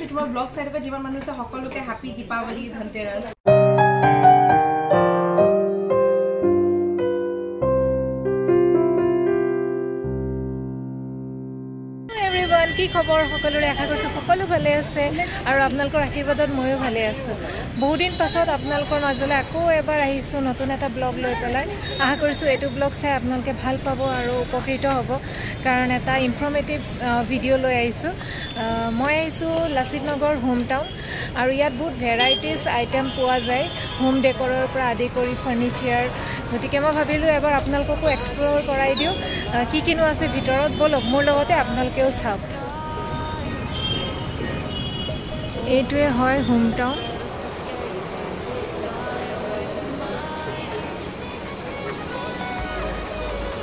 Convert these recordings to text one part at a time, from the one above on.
ৰাজশ্ৰী তোমাৰ ব্লগ চাই থকা যিমান মানুহ আছে সকলোকে হ্যাপি দীপাৱলী ধনতেৰছ কি খবৰ সকলোৰে আশা কৰিছো সকলো ভালে আছে আৰু আপোনালোকৰ আশীৰ্বাদত ময়ো ভালে আছো বহুত দিন পাছত আপোনালোকৰ মাজলৈ আকৌ এবাৰ আহিছো নতুন এটা ব্লগ লৈ পেলাই আশা কৰিছো এইটো ব্লগ চাই আপোনালোকে ভাল পাব আৰু উপকৃত হ'ব কাৰণ এটা ইনফৰমেটিভ ভিডিঅ' লৈ আহিছো মই আহিছো লাচিত নগৰ হোম টাউন আৰু ইয়াত বহুত ভেৰাইটিজ আইটেম পোৱা যায় হোম ডেকৰৰ পৰা আদি কৰি ফাৰ্নিচাৰ গতিকে মই ভাবিলো এবাৰ আপোনালোককো এক্সপ্ল'ৰ কৰাই দিওঁ কি কিনো আছে ভিতৰত বলক মোৰ লগতে আপোনালোকেও চাওক এইটোৱে হয় হোম টাউন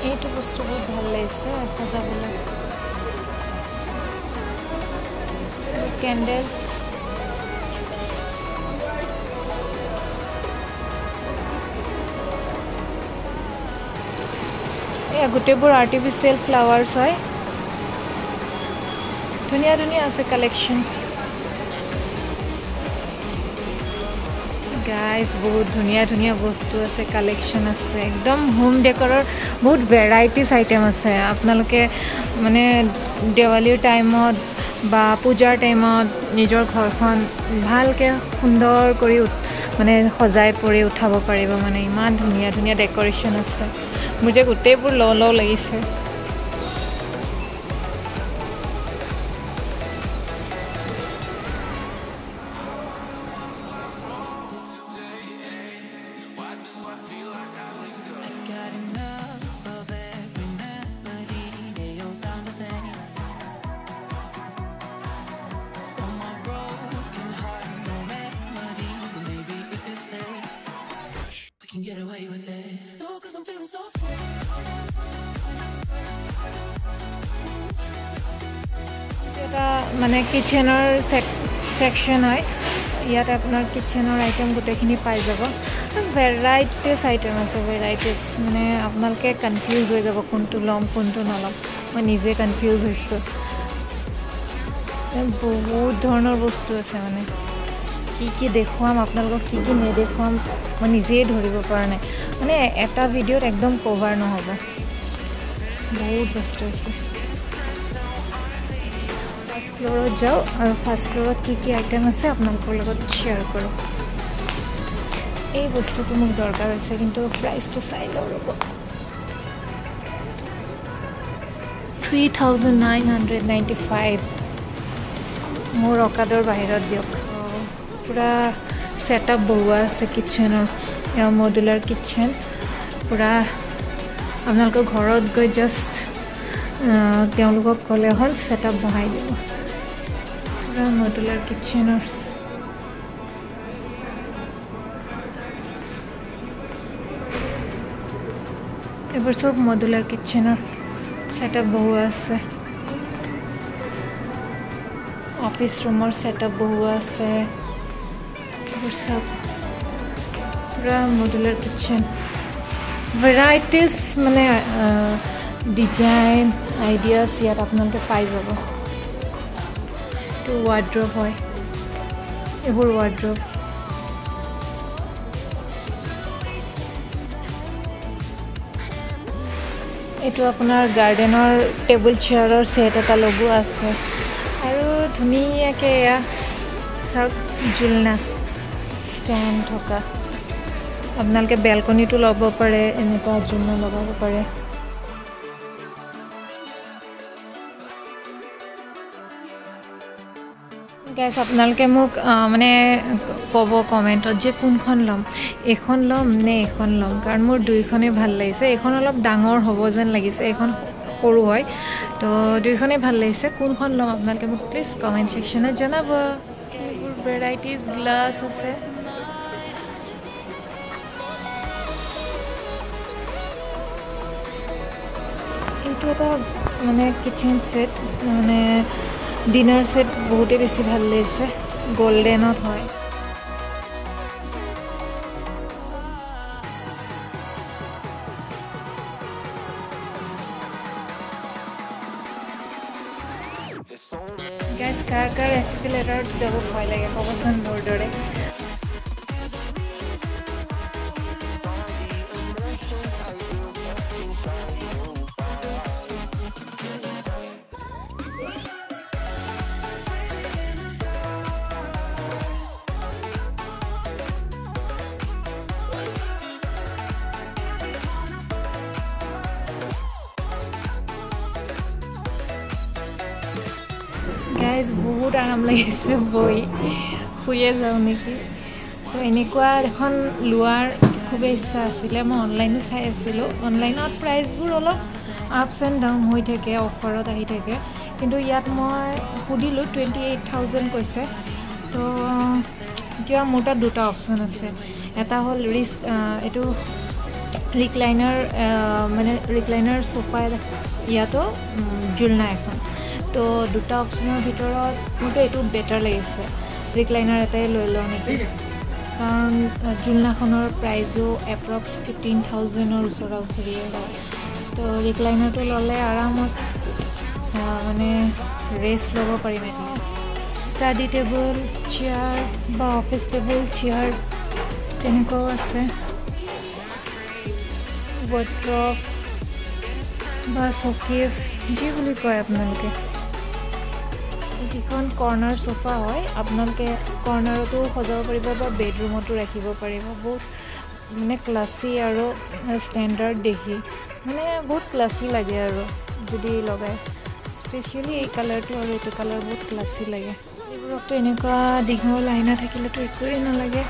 এইটো বস্তু বহুত ভাল লাগিছে সজাবলৈ কেণ্ডেলছ এয়া গোটেইবোৰ আৰ্টিফিচিয়েল ফ্লাৱাৰ্ছ হয় ধুনীয়া ধুনীয়া আছে কালেকশ্যন গাইজ বহুত ধুনীয়া ধুনীয়া বস্তু আছে কালেকশ্যন আছে একদম হোম ডেকৰৰ বহুত ভেৰাইটিজ আইটেম আছে আপোনালোকে মানে দেৱালীৰ টাইমত বা পূজাৰ টাইমত নিজৰ ঘৰখন ভালকৈ সুন্দৰ কৰি মানে সজাই পৰি উঠাব পাৰিব মানে ইমান ধুনীয়া ধুনীয়া ডেক'ৰেশ্যন আছে মোৰ যে গোটেইবোৰ লওঁ লওঁ লাগিছে Get away with it. No, 'cause I'm feeling so এটা মানে কিচেনৰ সেকশন হয় ইয়াত আপোনাৰ কিচেনৰ আইটেম গোটেইখিনি পাই যাব ভেৰাইটিজ আইটেম আছে ভেৰাইটিজ মানে আপোনালোকে কনফিউজ হৈ যাব কোনটো ল'ম কোনটো নল'ম মই নিজে কনফিউজ হৈছোঁ বহুত ধৰণৰ বস্তু আছে মানে কি দেখুৱাম আপোনালোকক কি নেদেখুৱাম মই নিজেই ধৰিব পৰা নাই মানে এটা ভিডিঅ'ত একদম কভাৰ নহ'ব বহুত বস্তু আছে ফাৰ্ষ্ট ফ্ল'ৰত যাওঁ আৰু ফাৰ্ষ্ট ফ্ল'ৰত কি আইটেম আছে আপোনালোকৰ লগত শ্বেয়াৰ কৰোঁ এই বস্তুটো মোক দৰকাৰ হৈছে কিন্তু প্ৰাইচটো চাই লওঁ ৰ'ব 3,995 মোৰ অকাদৰ বাহিৰত দিয়ক পুৰা সেটআপ বহুৱা আছে কিচেনৰ এয়া মডুলাৰ কিচেন পুৰা আপোনালোকৰ ঘৰত গৈ জাষ্ট তেওঁলোকক ক'লে হ'ল সেটআপ বহাই দিব পুৰা মডুলাৰ কিচেনৰ এইবোৰ চব মডুলাৰ কিচেনৰ সেটআপ বহুৱা আছে অফিচ ৰুমৰ সেটআপ বহুৱা আছে सब पूरा मॉड्यूलर किचन वैराइटीज माने डिजाइन आइडियाज यात आपनालोके पाई जाब तो वार्ड्रोब হয় এবোৰ वार्ड्रोब এটো আপোনাৰ গাৰ্ডেনৰ টেবুল চেয়াৰৰ সেট এটা লগোৱা আছে আৰু ধুনীয়াকৈ এয়া সব জুলনা স্ট্যান্ড থকা আপোনালোকে বেলকনিটো লগাব পাৰে এনেকুৱা জুলনা লগাব পাৰে গাইস আপোনালোকে মোক মানে ক'ব কমেন্টত যে কোনখন লম এখন লম নে এখন লম কাৰণ মোৰ দুইখনে ভাল লাগিছে এখন অলপ ডাঙৰ হ'ব যেন লাগিছে এখন সৰু হয় তো দুইখনে ভাল লাগিছে কোনখন লম আপোনালোকে মোক প্লিজ কমেন্ট সেকশনত জনাব ভেৰাইটিজ গ্লাস আছে এইটো এটা মানে কিচেন সেট মানে ডিনাৰ সেট বহুতে বেছি ভাল লাগিছে গোল্ডেনত হয় गाइस कार एस्केलेटर এক্সকেলেটাৰত যাব ভয় লাগে ক'বচোন মোৰ দৰে গাইজ বহুত আৰাম লাগিছে বহি শুয়ে যাওঁ নেকি তো এনেকুৱা এখন লোৱাৰ খুবেই ইচ্ছা আছিলে মই অনলাইনো চাই আছিলোঁ অনলাইনত প্ৰাইচবোৰ অলপ আপছ এণ্ড ডাউন হৈ থাকে অফাৰত আহি থাকে কিন্তু ইয়াত মই সুধিলোঁ 28,000 কৈছে তো এতিয়া মোৰ তাত দুটা অপশ্যন আছে এটা হ'ল এইটো ৰিক্লাইনাৰ সোফা ইয়াতো জুলনা এখন তো দুটা অপশ্যনৰ ভিতৰত মোৰতো এইটো বেটাৰ লাগিছে ৰিক্লাইনাৰ এটাই লৈ লওঁ নেকি কাৰণ জুলনাখনৰ প্ৰাইজো এপ্ৰক্স 15,000ৰ ওচৰা ওচৰিয়ে হয় তো ৰিক্লাইনাৰটো ল'লে আৰামত মানে ৰেষ্ট ল'ব পাৰিম এতিয়া ষ্টাডি টেবুল চেয়াৰ বা অফিচ টেবুল চেয়াৰ তেনেকুৱাও আছে ৱাৰ্ড্ৰব বা শ্ব'কেছ যি বুলি কয় আপোনালোকে এইখন কৰ্নাৰ সোফা হয় আপোনালোকে কৰ্নাৰতো সজাব পাৰিব বা বেডৰুমতো ৰাখিব পাৰিব বহুত মানে ক্লাছী আৰু ষ্টেণ্ডাৰ্ড দেখি মানে বহুত ক্লাছী লাগে আৰু যদি লগাই স্পেচিয়েলি এই কালাৰটো আৰু এইটো কালাৰ বহুত ক্লাছী লাগে এইবোৰতো এনেকুৱা দীঘল আইনা থাকিলেতো একোৱেই নালাগে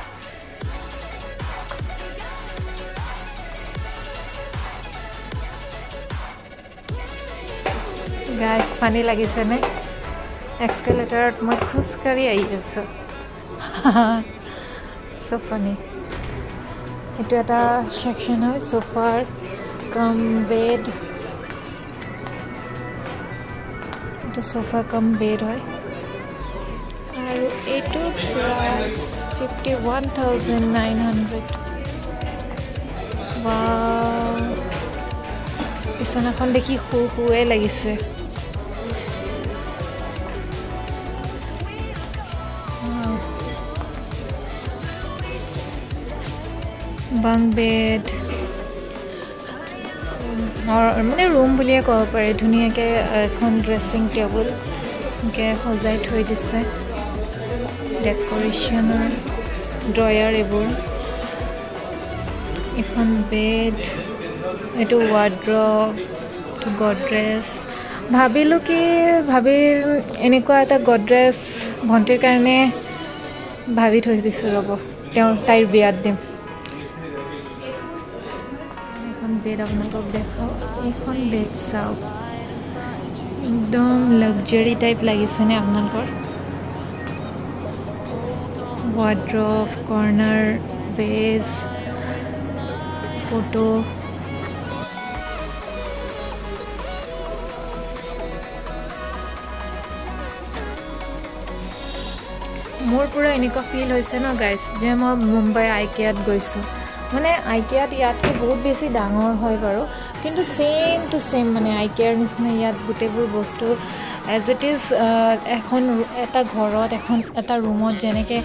গাইজ পানী লাগিছেনে এক্সকেলেটাৰত মই খোজকাঢ়ি আহি আছোঁ চ' ফানি এইটো এটা ছেকশ্যন হয় সোফাৰ কাম বেড এইটো সোফা কাম বেড হয় আৰু এইটো প্ৰাইচ 51,900 বা বিচনাখন দেখি শুৱে লাগিছে বাং বেড মানে ৰুম বুলিয়ে ক'ব পাৰি ধুনীয়াকৈ এখন ড্ৰেছিং টেবুল এনেকৈ সজাই থৈ দিছে ডেক'ৰেশ্যনৰ ড্ৰয়াৰ এইবোৰ এখন বেড এইটো ৱাৰ্ড্ৰব এইটো গডৰেজ ভাবিলোঁ কি এনেকুৱা এটা গডৰেজ ভণ্টিৰ কাৰণে ভাবি থৈ দিছোঁ ৰ'ব তাইৰ বিয়াত দিম বেড আপোনালোকক দেখাওঁ এইখন বেড চাওক একদম লাক্সাৰী টাইপ লাগিছেনে আপোনালোকৰ ৱাৰ্ড্ৰব কৰ্নাৰ বেজ ফটো মোৰ পুৰা এনেকুৱা ফিল হৈছে ন গাইজ যে মই মুম্বাই IKEAত গৈছোঁ মানে IKEAত ইয়াতকৈ বহুত বেছি ডাঙৰ হয় বাৰু কিন্তু ছেম টু ছেম মানে IKEAৰ নিচিনা ইয়াত গোটেইবোৰ বস্তু এজ ইট ইজ এখন এটা ঘৰত এটা ৰুমত যেনেকৈ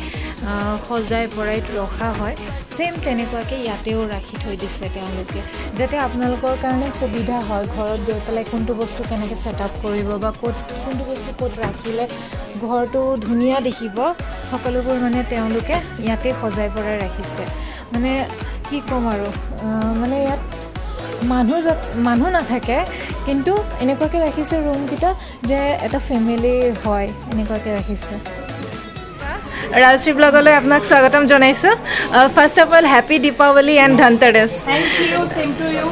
সজাই পৰাই ৰখা হয় ছেম তেনেকুৱাকৈ ইয়াতেও ৰাখি থৈ দিছে তেওঁলোকে যাতে আপোনালোকৰ কাৰণে সুবিধা হয় ঘৰত গৈ পেলাই কোনটো বস্তু কেনেকৈ ছেট আপ কৰিব বা কোনটো বস্তু ক'ত ৰাখিলে ঘৰটো ধুনীয়া দেখিব সকলোবোৰ মানে তেওঁলোকে ইয়াতে সজাই পৰাই ৰাখিছে মানে কি ক'ম আৰু মানে ইয়াত মানুহ নাথাকে কিন্তু এনেকুৱাকৈ ৰাখিছে ৰুমকেইটা যে এটা ফেমিলি হয় এনেকুৱাকৈ ৰাখিছে ৰাজশ্ৰী ব্লগলৈ আপোনাক স্বাগতম জনাইছোঁ first of all happy Deepavali and Dhanteras thank you same to you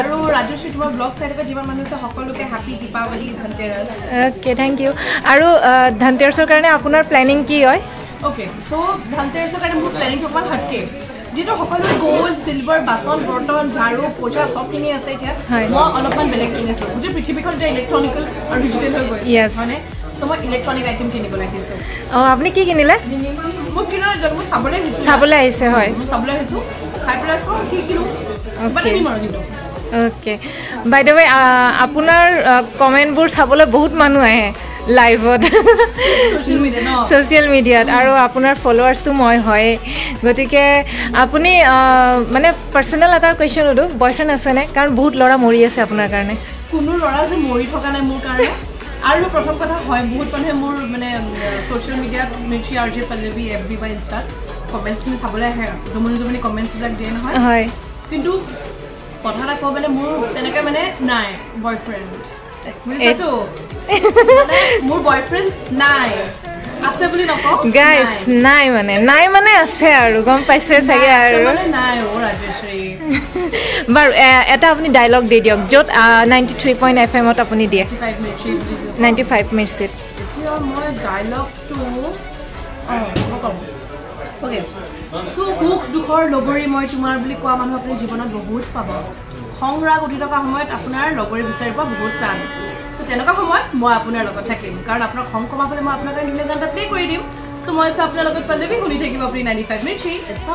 আৰু ৰাজশ্ৰী তোমাৰ ব্লগ চাইডকে যিমান মানুহ আছে সকলোকে happy Deepavali Dhanteras okay thank you আৰু ধনতেৰছৰ কাৰণে আপোনাৰ প্লেনিং কি হয় অ'কে সো ধনতেৰছৰ কাৰণে মোৰ প্লেনিং অকমান হটকে যেটো সকলো গোল্ড সিলভাৰ বাসন বৰ্তন ঝাৰু পোছা সব কিনি আছে এতিয়া মই অলপমান বেলেগ কিনিছো যে পৃথিৱীখন যে ইলেক্ট্ৰনিকেল আৰু ডিজিটেল হৈ গৈ আছে মানে সো মই ইলেক্ট্ৰনিক আইটেম কিনিব লাগিছে আপুনি কি কিনিলে মই কিনাৰ জগত চাবলৈ আহিছে হয় মই চাবলৈ আহিছো খাই পেলাই সব ঠিক কিনো মানে নিম আৰু কিন্তু অ'কে বাই দ্য ৱে আপোনাৰ কমেণ্টবোৰ চাবলৈ বহুত মানুহ আহে লাইভত ছ'চিয়েল মিডিয়াত আৰু আপোনাৰ ফলোৱাৰ্ছটো মই হয় গতিকে আপুনি মানে পাৰ্চনেল এটা কুৱেশ্যন সুধো বয়ফ্ৰেণ্ড আছেনে কাৰণ বহুত ল'ৰা মৰি আছে আপোনাৰ কাৰণে কোনো ল'ৰা যে মৰি থকা নাই মোৰ কাৰণে আৰু প্ৰথম কথা হয় বহুত মানুহে মোৰ মানে ছ'চিয়েল মিডিয়াত মিৰ্চি আৰজে পল্লৱী FB বা ইনষ্টাত কমেণ্টছখিনি চাবলৈ আহে জমনি কমেণ্টছবিলাক দিয়ে নহয় হয় কিন্তু কথা এটা ক'ব মানে মোৰ তেনেকৈ মানে নাই বয়ফ্ৰেণ্ড বুজিছাতো মোৰ বয়ফ্ৰেণ্ড নাই আছে বুলি নকওঁ গাইজ নাই মানে আছে আৰু গম পাইছে চাগে আৰু নাই অ' ৰাজশ্ৰী বাৰু এটা আপুনি ডাইলগ দি দিয়ক য'ত 93 FM আপুনি দিয়ে 95 মিনিট এতিয়া মই ডাইলগটো অ'কে চ' সুখ দুখৰ লগৰী মই তোমাৰ বুলি কোৱা মানুহ আপুনি জীৱনত বহুত পাব খং ৰাগ উঠি থকা সময়ত আপোনাৰ লগৰী বিচাৰি পোৱা বহুত টান চ' তেনেকুৱা সময়ত মই আপোনাৰ লগত থাকিম কাৰণ আপোনাৰ খং কমাবলৈ মই আপোনাৰ কাৰণে ধুনীয়া গান এটা প্লে কৰি দিম চ' মই আপোনাৰ লগত পল্লৱী শুনি থাকিব আপুনি 95 মিনিট ইটছ